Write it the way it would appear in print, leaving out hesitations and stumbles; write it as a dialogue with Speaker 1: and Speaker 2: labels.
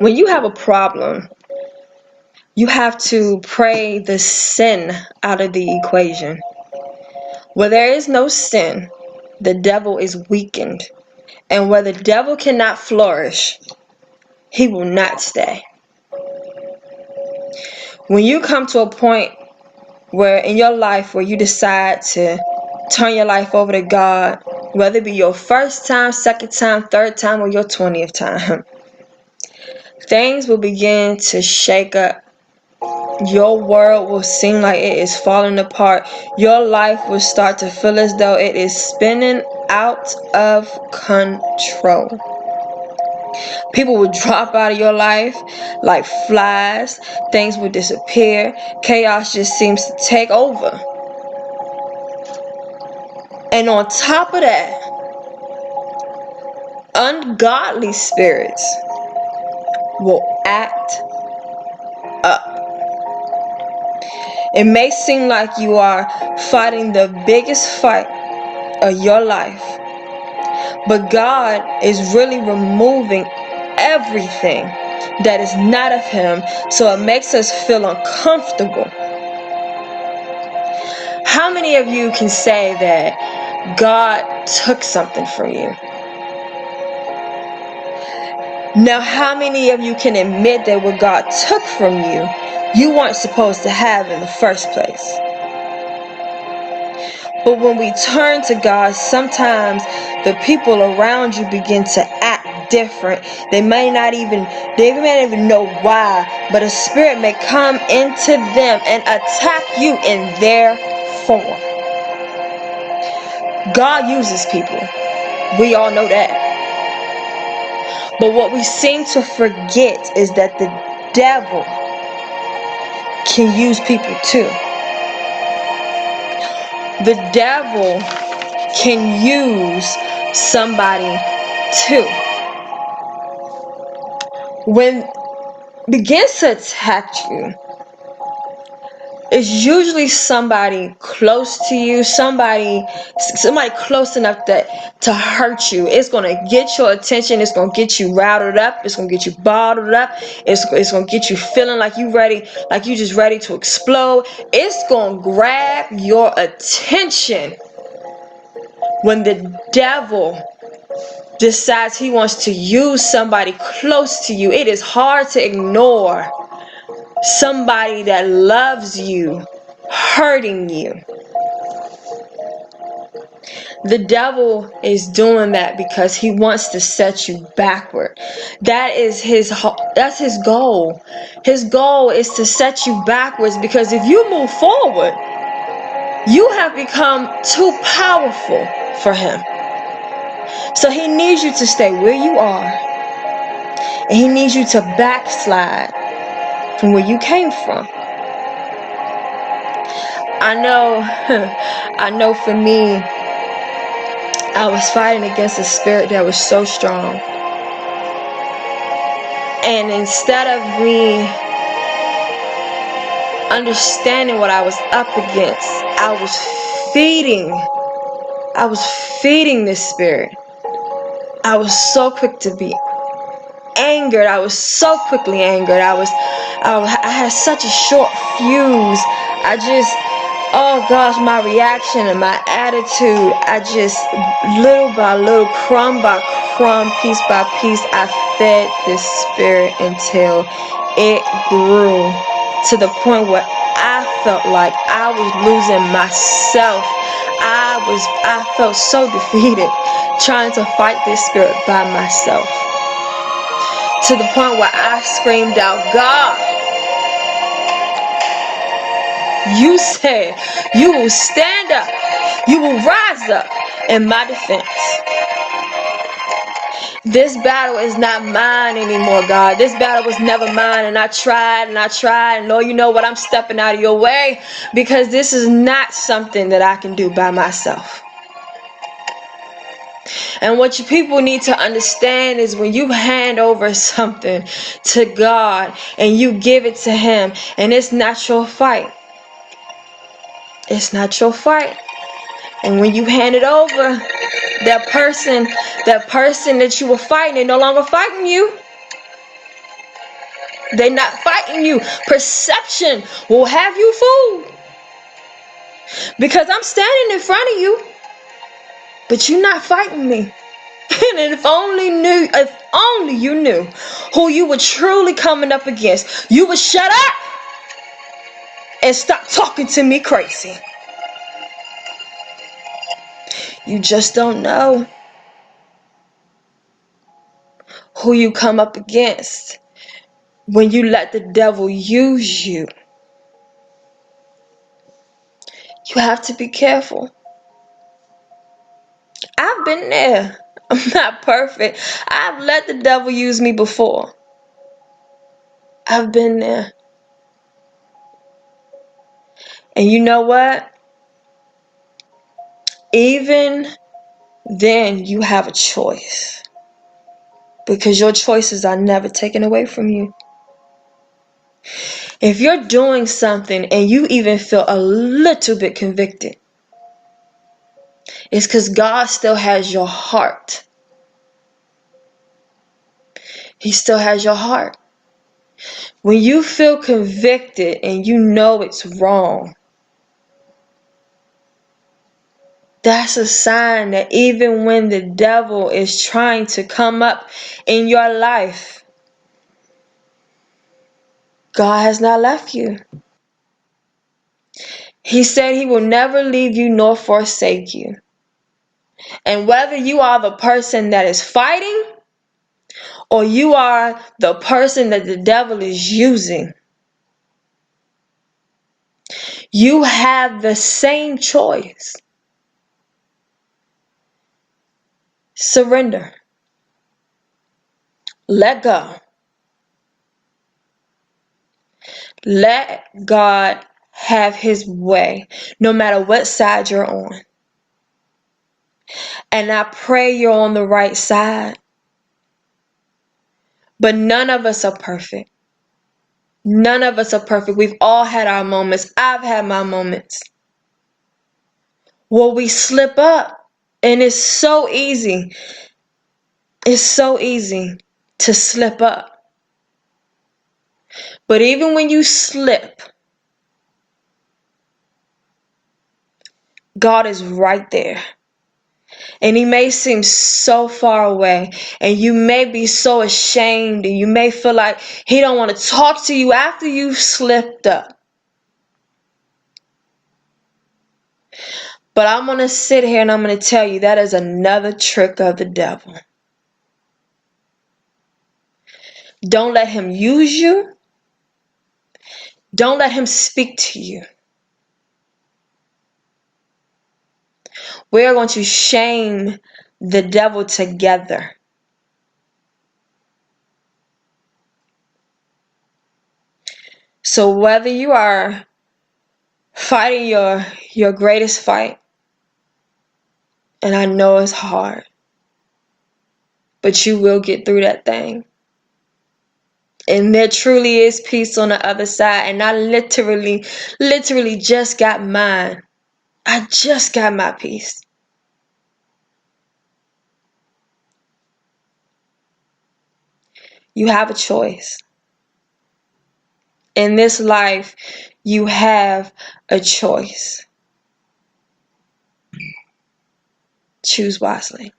Speaker 1: When you have a problem, you have to pray the sin out of the equation. Where there is no sin, the devil is weakened. And where the devil cannot flourish, he will not stay. When you come to a point where in your life where you decide to turn your life over to God, whether it be your first time, second time, third time, or your 20th time, things will begin to shake up. Your world will seem like it is falling apart. Your life will start to feel as though it is spinning out of control. People will drop out of your life like flies. Things will disappear. Chaos just seems to take over. And on top of that, ungodly spirits will act up. It may seem like you are fighting the biggest fight of your life, but God is really removing everything that is not of Him, so it makes us feel uncomfortable. How many of you can say that God took something from you? Now, how many of you can admit that what God took from you, you weren't supposed to have in the first place? But when we turn to God, sometimes the people around you begin to act different. They may not even know why, but a spirit may come into them and attack you in their form. God uses people. We all know that. But what we seem to forget is that the devil can use people too. The devil can use somebody too. When it begins to attack you, it's usually somebody close to you, somebody close enough to hurt you. It's going to get your attention. It's going to get you riled up. It's going to get you bottled up. It's going to get you feeling like you just ready to explode. It's going to grab your attention when the devil decides he wants to use somebody close to you. It is hard to ignore somebody that loves you hurting you. The devil is doing that because he wants to set you backward. That's his goal. His goal is to set you backwards, because if you move forward, you have become too powerful for him. So he needs you to stay where you are, and he needs you to backslide from where you came from. I know for me, I was fighting against a spirit that was so strong. And instead of me understanding what I was up against, I was feeding this spirit. I was so quick to be angered. I was so quickly angered. I had such a short fuse. Oh gosh, my reaction and my attitude, little by little, crumb by crumb, piece by piece, I fed this spirit until it grew to the point where I felt like I was losing myself. I felt so defeated trying to fight this spirit by myself. To the point where I screamed out, God, you said you will stand up, you will rise up in my defense. This battle is not mine anymore, God. This battle was never mine, and I tried, and Lord, you know what? I'm stepping out of your way, because this is not something that I can do by myself. And what you people need to understand is, when you hand over something to God and you give it to him, and it's not your fight. It's not your fight. And when you hand it over, that person that you were fighting, they're no longer fighting you. They're not fighting you. Perception will have you fooled. Because I'm standing in front of you, but you're not fighting me. And if only you knew who you were truly coming up against, you would shut up and stop talking to me crazy. You just don't know who you come up against when you let the devil use you. You have to be careful. I've been there. I'm not perfect. I've let the devil use me before. I've been there. And you know what? Even then, you have a choice. Because your choices are never taken away from you. If you're doing something and you even feel a little bit convicted, it's because God still has your heart. He still has your heart. When you feel convicted and you know it's wrong, that's a sign that even when the devil is trying to come up in your life, God has not left you. He said he will never leave you nor forsake you. And whether you are the person that is fighting or you are the person that the devil is using, you have the same choice. Surrender. Let go. Let God have his way, no matter what side you're on. And I pray you're on the right side. But none of us are perfect. None of us are perfect. We've all had our moments. I've had my moments. Well, we slip up. And it's so easy. It's so easy to slip up. But even when you slip, God is right there. And he may seem so far away, and you may be so ashamed, and you may feel like he don't want to talk to you after you've slipped up. But I'm going to sit here and I'm going to tell you that is another trick of the devil. Don't let him use you. Don't let him speak to you. We are going to shame the devil together. So whether you are fighting your greatest fight, and I know it's hard, but you will get through that thing. And there truly is peace on the other side. And I literally just got mine. I just got my peace. You have a choice. In this life, you have a choice. Choose wisely.